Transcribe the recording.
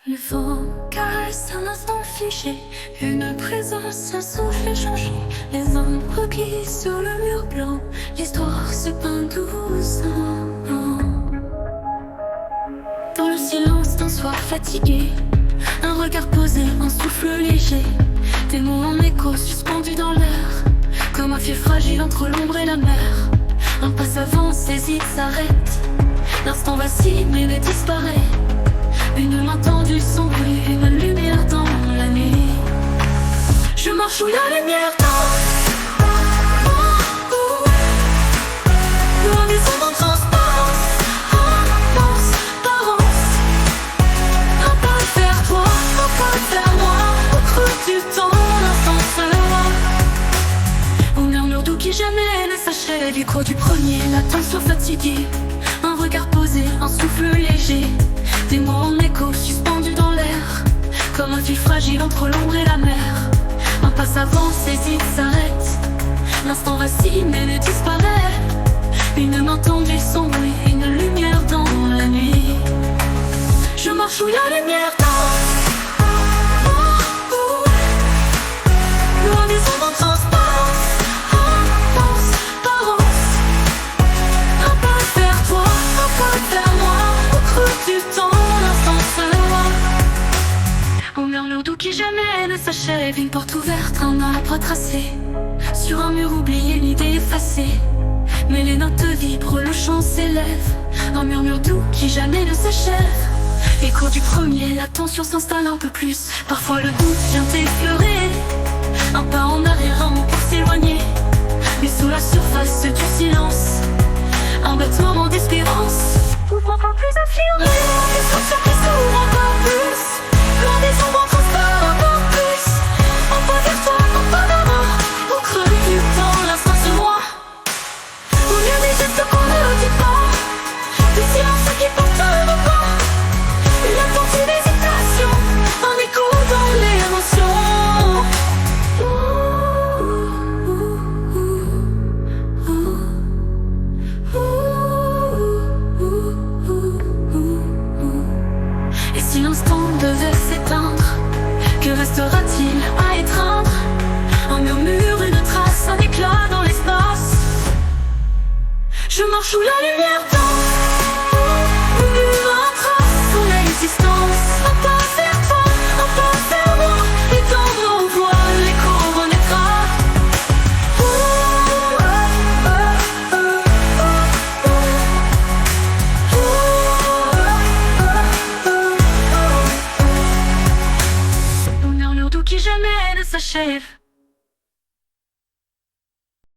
Le vent caresse un instant figé, une présence, un souffle changé. Les ombres glissent sur le mur blanc, l'histoire se peint doucement. Dans le silence d'un soir fatigué, un regard posé, un souffle léger. Des mots en écho suspendus dans l'air, comme un fil fragile entre l'ombre et la mer. Un pas avance, hésite, s'arrête. L'instant vacille mais ne disparaît. Une main tendue s'oublie, une lumière dans la nuit. Je marche où la lumière danse, loin des ombres en transparence, transparence. Un pas vers toi, un pas vers moi, au creux du temps, l'instant se voit. Au murmure doux qui jamais ne s'achève, écho du premier, l'attention fatiguée. Un regard posé, un souffle léger. Des mots en écho suspendus dans l'air, comme un fil fragile entre l'ombre et la mer. Un pas s'avance, hésite, s'arrête. L'instant vacille mais ne disparaît. Une main tendue s'oublie, une lumière dans la nuit. Je marche où la lumière danse, loin des ombres en transparence, transparence. Un pas vers toi, un pas vers moi, au creux du temps. Au murmure doux qui jamais ne s'achève, une porte ouverte, un arbre tracé. Sur un mur oublié, une idée effacée. Mais les notes vibrent, le chant s'élève. Un murmure doux qui jamais ne s'achève. Écho du premier, la tension s'installe un peu plus. Parfois le doute vient effleurer. Un pas en arrière, un mot pour s'éloigner. Mais sous la surface du silence, un battement d'espérance. Pourquoi pas plus affirmé, une structure qui s'ouvre encore plus. Loin des ombres transparents encore plus. Un pas vers toi, un pas vers moi, au creux du temps, l'instant se voit. Au milieu des gestes qu'on ne dit pas, des silences qui portent le vent. Une attente, une hésitation, un écho dans l'émotion. Et si l'instant devait s'éteindre, que restera-t-il à étreindre? Un murmure, une trace, un éclat dans l'espace. Je marche où la lumière danse, une trace pour l'existence. Un pas vers toi, un pas vers moi, et dans nos voix l'écho renaîtra. Au murmure doux qui jamais ne s'achève.